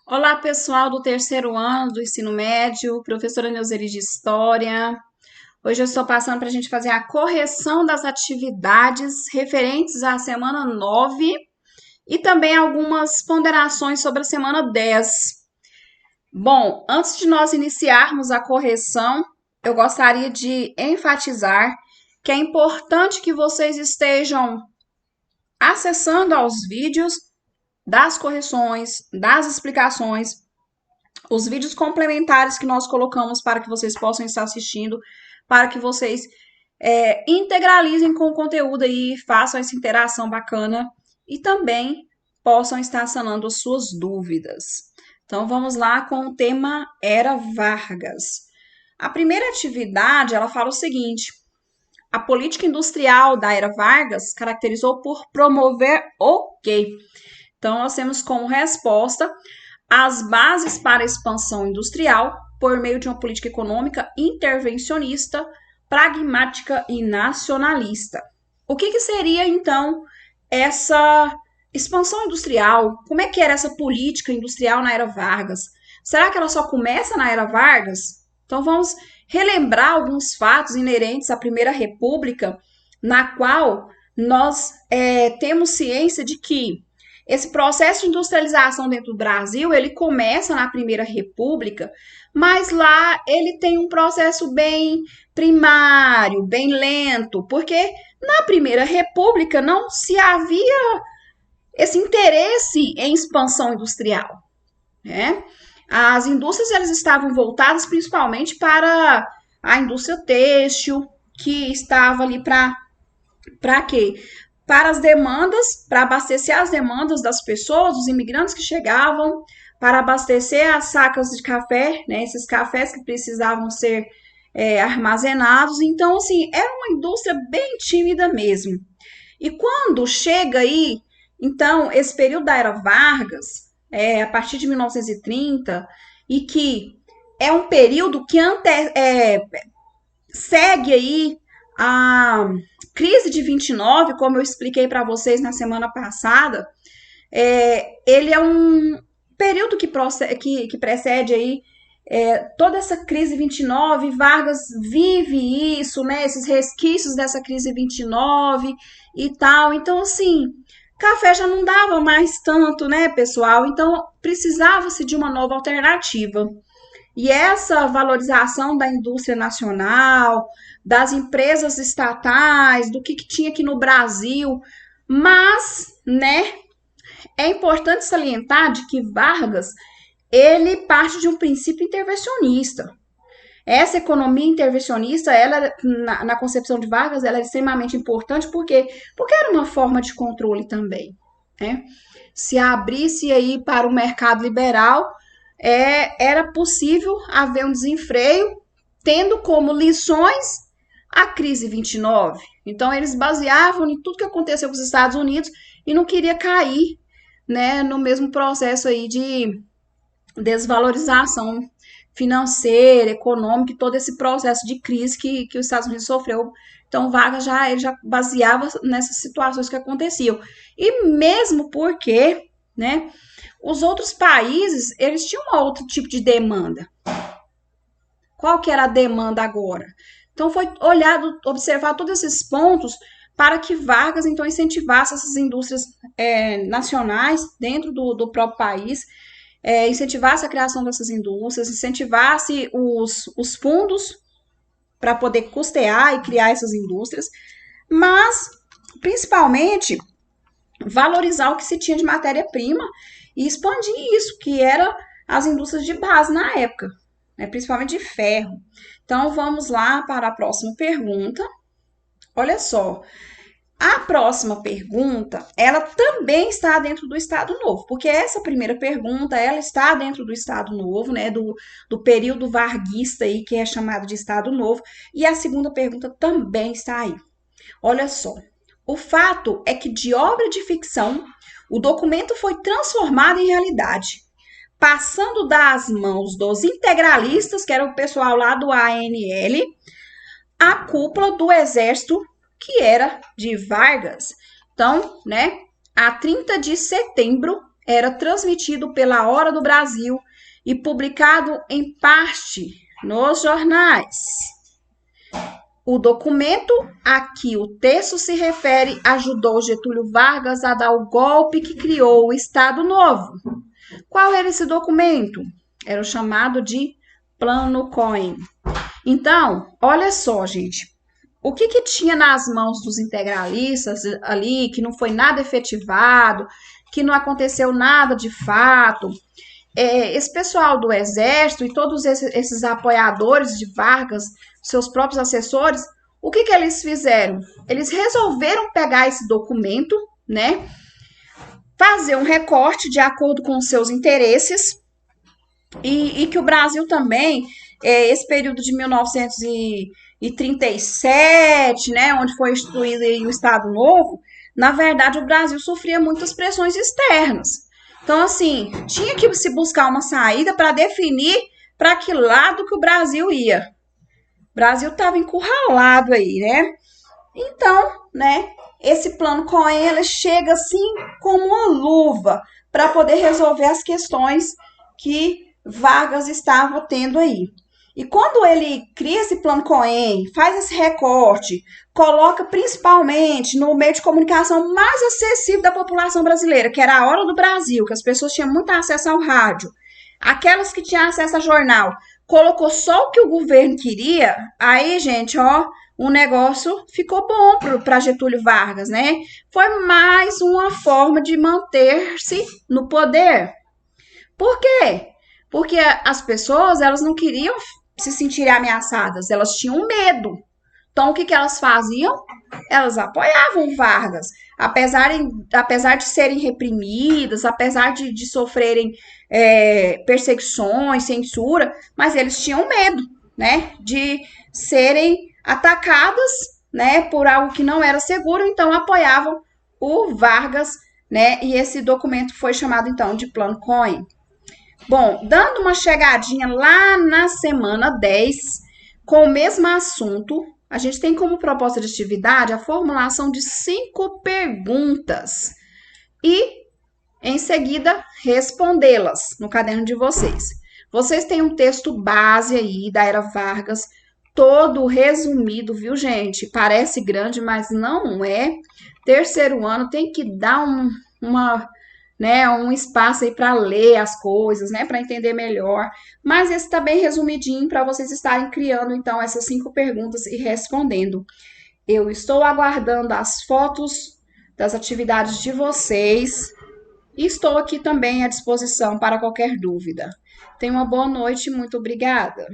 Olá, pessoal do terceiro ano do ensino médio, professora Neuzeli de História. Hoje eu estou passando para a gente fazer a correção das atividades referentes à semana 9 e também algumas ponderações sobre a semana 10. Bom, antes de nós iniciarmos a correção, eu gostaria de enfatizar que é importante que vocês estejam acessando aos vídeos das correções, das explicações, os vídeos complementares que nós colocamos para que vocês possam estar assistindo, para que vocês integralizem com o conteúdo aí, façam essa interação bacana e também possam estar sanando as suas dúvidas. Então vamos lá com o tema Era Vargas. A primeira atividade, ela fala o seguinte: a política industrial da Era Vargas caracterizou por promover o quê? Então nós temos como resposta as bases para a expansão industrial por meio de uma política econômica intervencionista, pragmática e nacionalista. O que seria, então, essa expansão industrial? Como é que era essa política industrial na era Vargas? Será que ela só começa na era Vargas? Então vamos relembrar alguns fatos inerentes à Primeira República, na qual nós temos ciência de que esse processo de industrialização dentro do Brasil, ele começa na Primeira República, mas lá ele tem um processo bem primário, bem lento, porque na Primeira República não se havia esse interesse em expansão industrial, né? As indústrias elas estavam voltadas principalmente para a indústria têxtil, que estava ali para quê? Para as demandas, para abastecer as demandas das pessoas, dos imigrantes que chegavam, para abastecer as sacas de café, né, esses cafés que precisavam ser armazenados. Então, assim, era uma indústria bem tímida mesmo. E quando chega aí, então, esse período da Era Vargas, a partir de 1930, e que é um período que segue aí a crise de 29, como eu expliquei para vocês na semana passada, ele é um período que precede aí toda essa crise 29. Vargas vive isso, né? Esses resquícios dessa crise 29 e tal. Então, assim, café já não dava mais tanto, né, pessoal? Então, precisava-se de uma nova alternativa. E essa valorização da indústria nacional, das empresas estatais, do que tinha aqui no Brasil, mas, né, é importante salientar de que Vargas, ele parte de um princípio intervencionista. Essa economia intervencionista, ela, na concepção de Vargas, ela é extremamente importante porque era uma forma de controle também, né? Se abrisse aí para o mercado liberal, era possível haver um desenfreio, tendo como lições a crise 29. Então, eles baseavam em tudo que aconteceu com os Estados Unidos e não queria cair, né, no mesmo processo aí de desvalorização financeira, econômica e todo esse processo de crise que os Estados Unidos sofreu. Então, Vargas ele já baseava nessas situações que aconteciam. E mesmo porque, né, os outros países, eles tinham um outro tipo de demanda. Qual que era a demanda agora? Então, foi olhado, observar todos esses pontos para que Vargas, então, incentivasse essas indústrias nacionais dentro do próprio país, incentivasse a criação dessas indústrias, incentivasse os fundos para poder custear e criar essas indústrias, mas, principalmente, valorizar o que se tinha de matéria-prima e expandir isso, que eram as indústrias de base na época, né, principalmente de ferro. Então, vamos lá para a próxima pergunta. Olha só, a próxima pergunta, ela também está dentro do Estado Novo, porque essa primeira pergunta, ela está dentro do Estado Novo, né, do período varguista aí, que é chamado de Estado Novo, e a segunda pergunta também está aí. Olha só, o fato é que de obra de ficção, o documento foi transformado em realidade, passando das mãos dos integralistas, que era o pessoal lá do ANL, à cúpula do Exército, que era de Vargas. Então, né, a 30 de setembro era transmitido pela Hora do Brasil e publicado em parte nos jornais. O documento a que o texto se refere ajudou Getúlio Vargas a dar o golpe que criou o Estado Novo. Qual era esse documento? Era o chamado de Plano Cohen. Então, olha só, gente. O que tinha nas mãos dos integralistas ali, que não foi nada efetivado, que não aconteceu nada de fato? Esse pessoal do Exército e todos esses apoiadores de Vargas, seus próprios assessores, o que eles fizeram? Eles resolveram pegar esse documento, né? Fazer um recorte de acordo com os seus interesses e que o Brasil também, esse período de 1937, né, onde foi instituído o Estado Novo, na verdade o Brasil sofria muitas pressões externas. Então, assim, tinha que se buscar uma saída para definir para que lado que o Brasil ia. O Brasil estava encurralado aí, né? Então, né, esse plano Cohen, ele chega assim como uma luva para poder resolver as questões que Vargas estava tendo aí. E quando ele cria esse plano Cohen, faz esse recorte, coloca principalmente no meio de comunicação mais acessível da população brasileira, que era a Hora do Brasil, que as pessoas tinham muito acesso ao rádio, aquelas que tinham acesso a jornal, colocou só o que o governo queria, aí, gente, ó, o negócio ficou bom para Getúlio Vargas, né? Foi mais uma forma de manter-se no poder. Por quê? Porque as pessoas, elas não queriam se sentirem ameaçadas, elas tinham medo. Então, o que elas faziam? Elas apoiavam Vargas, apesar de serem reprimidas, apesar de sofrerem perseguições, censura, mas eles tinham medo, né, de serem atacadas, né, por algo que não era seguro, então apoiavam o Vargas, né, e esse documento foi chamado, então, de Plano Cohen. Bom, dando uma chegadinha lá na semana 10, com o mesmo assunto, a gente tem como proposta de atividade a formulação de 5 perguntas e, em seguida, respondê-las no caderno de vocês. Vocês têm um texto base aí da Era Vargas, todo resumido, viu, gente? Parece grande, mas não é. Terceiro ano tem que dar um espaço aí para ler as coisas, né, para entender melhor. Mas esse está bem resumidinho para vocês estarem criando, então, essas 5 perguntas e respondendo. Eu estou aguardando as fotos das atividades de vocês e estou aqui também à disposição para qualquer dúvida. Tenha uma boa noite, muito obrigada.